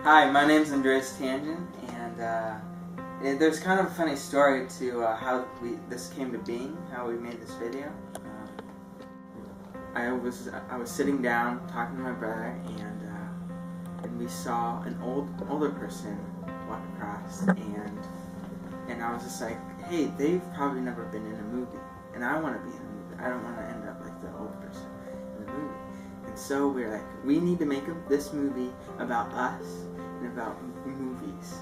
Hi, my name's Andreas Tangent, and there's kind of a funny story to how this came to being, how we made this video. I was sitting down talking to my brother, and we saw an older person walk across, and I was just like, hey, they've probably never been in a movie, and I want to be in a movie. I don't want to end up like the old person in the movie. And so we're like, we need to make this movie about us and about movies,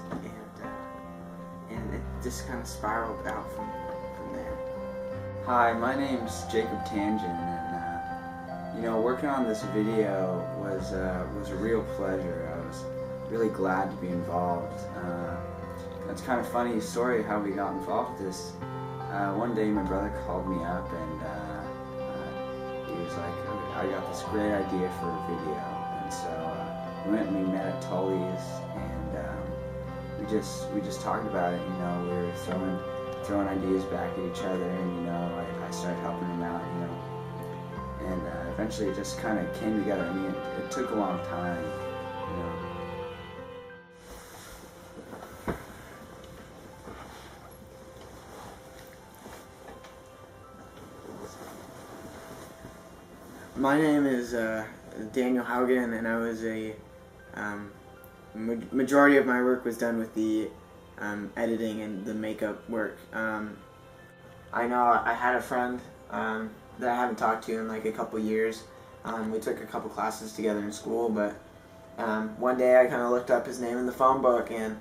and it just kind of spiraled out from there. Hi, my name's Jacob Tangent, and working on this video was a real pleasure. I was really glad to be involved. It's kind of funny story how we got involved with this. One day my brother called me up and he was like, I got this great idea for a video. And so we went and we met at Tully's, and we just talked about it. We were throwing ideas back at each other, and I started helping him out, and eventually it just kind of came together. I mean, it took a long time, My name is Daniel Haugen, and I was majority of my work was done with the editing and the makeup work. I know I had a friend that I haven't talked to in like a couple years. We took a couple classes together in school, but one day I kind of looked up his name in the phone book, and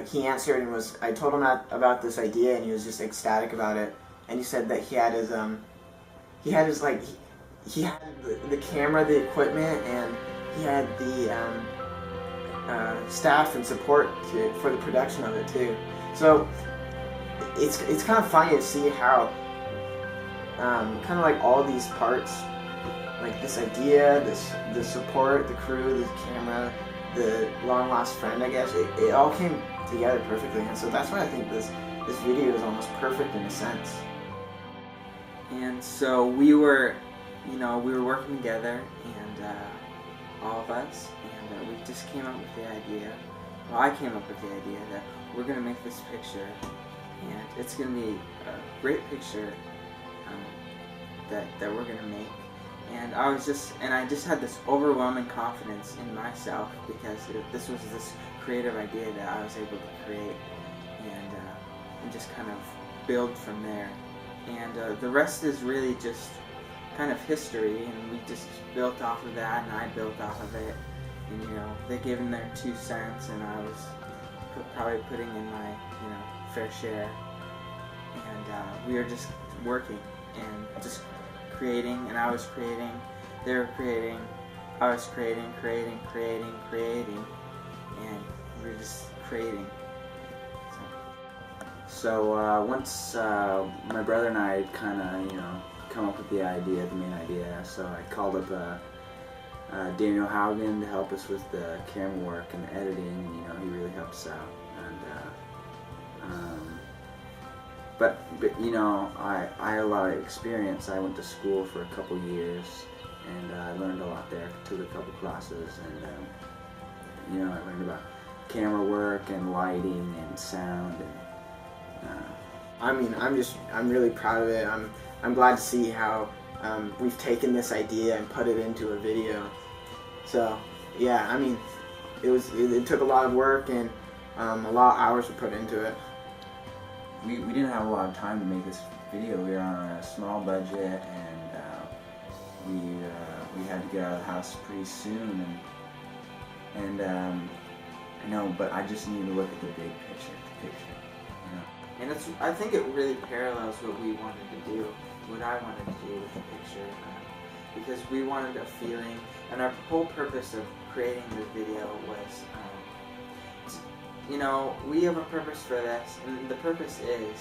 he answered, and I told him about this idea, and he was just ecstatic about it. And he said that he had the camera, the equipment, and he had the staff and support for the production of it too. So it's kind of funny to see how kind of like all these parts, like this idea, the support, the crew, the camera, the long lost friend, I guess, it all came together perfectly. And so that's why I think this video is almost perfect in a sense. And so we were working together, and all of us, and we just came up with the idea. Well, I came up with the idea that we're going to make this picture, and it's going to be a great picture that we're going to make. And I just had this overwhelming confidence in myself, because this was this creative idea that I was able to create, and just kind of build from there. And the rest is really just kind of history, and we just built off of that, and I built off of it, and they gave in their 2 cents, and I was probably putting in my fair share, and we were just working and just creating, and I was creating, they were creating, I was creating, and we were just creating. So once my brother and I kind of come up with the main idea, so I called up Daniel Haugen to help us with the camera work and the editing, and he really helped us out. And but I had a lot of experience. I went to school for a couple years, and I learned a lot there. Took a couple classes, and I learned about camera work and lighting and sound, and I'm really proud of it. I'm glad to see how we've taken this idea and put it into a video. So yeah, it took a lot of work, and a lot of hours were put into it. We didn't have a lot of time to make this video. We were on a small budget, and we had to get out of the house pretty soon, and I know, but I just need to look at the big picture, And I think it really parallels what we wanted to do, what I wanted to do with the picture, because we wanted a feeling, and our whole purpose of creating the video was, we have a purpose for this, and the purpose is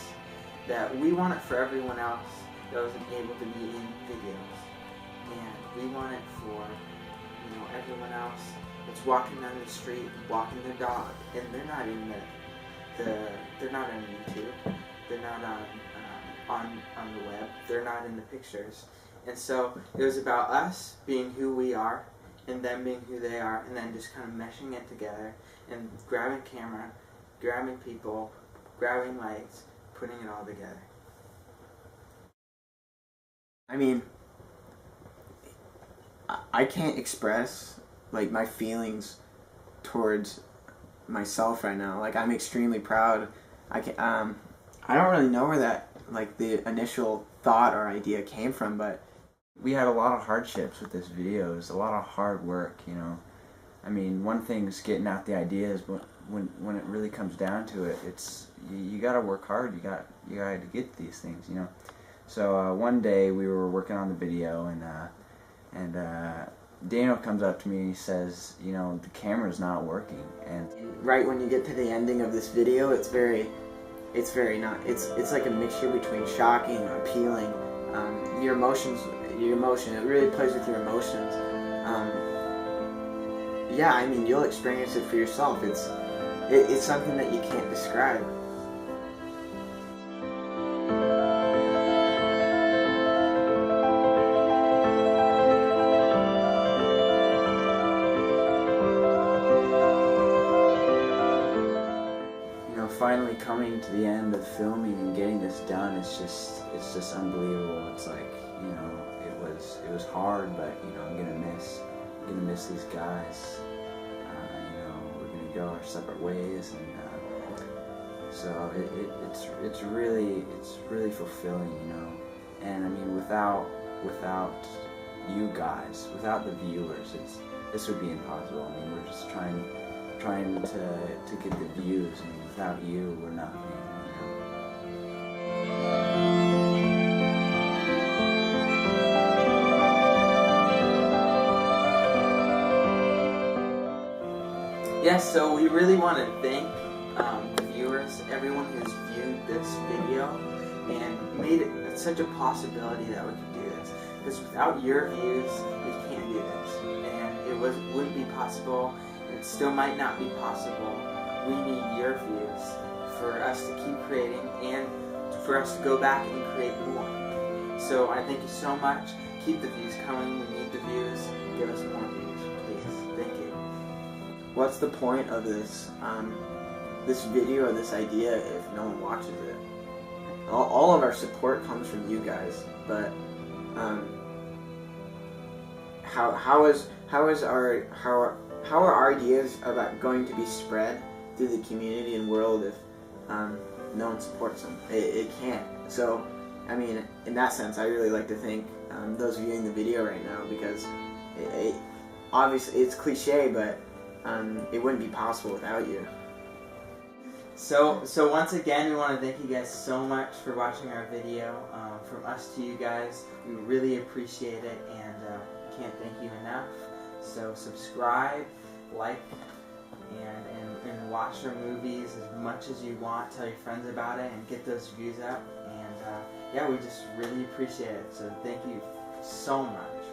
that we want it for everyone else that wasn't able to be in videos, and we want it for, everyone else that's walking down the street, walking their dog, and they're not in they're not on YouTube, they're not on the web, they're not in the pictures. And so it was about us being who we are, and them being who they are, and then just kind of meshing it together and grabbing camera, grabbing people, grabbing lights, putting it all together. I mean, I can't express like my feelings towards myself right now. Like, I'm extremely proud. I don't really know where that, like, the initial thought or idea came from, but we had a lot of hardships with this video. It was a lot of hard work, you know. I mean, one thing's getting out the ideas, but when it really comes down to it, it's you got to work hard. You got to get these things, you know. So one day we were working on the video, and Daniel comes up to me and he says, you know, the camera's not working. And right when you get to the ending of this video, it's like a mixture between shocking, appealing, your emotion. It really plays with your emotions. Yeah, I mean, you'll experience it for yourself. It's something that you can't describe. Finally coming to the end of filming and getting this done, it's just unbelievable. It's like, you know, it was hard, but you know, I'm gonna miss these guys. You know, we're gonna go our separate ways, and so it's really fulfilling, you know. And I mean, without you guys, without the viewers, this would be impossible. I mean, we're just trying to get the views, and without you, we're nothing, you know? Yes, so we really want to thank the viewers, everyone who's viewed this video and made it such a possibility that we could do this. Because without your views, we can't do this, and it wouldn't be possible. It still might not be possible. We need your views for us to keep creating and for us to go back and create more. So I thank you so much. Keep the views coming. We need the views. Give us more views, please. Thank you. What's the point of this this video or this idea if no one watches it? All of our support comes from you guys, but how are our ideas about going to be spread through the community and world if no one supports them? It can't. So, I mean, in that sense, I really like to thank those viewing the video right now, because obviously it's cliche, but it wouldn't be possible without you. So once again, we want to thank you guys so much for watching our video. From us to you guys, we really appreciate it, and can't thank you enough. So subscribe, like, and watch our movies as much as you want. Tell your friends about it and get those views up. And yeah, we just really appreciate it. So thank you so much.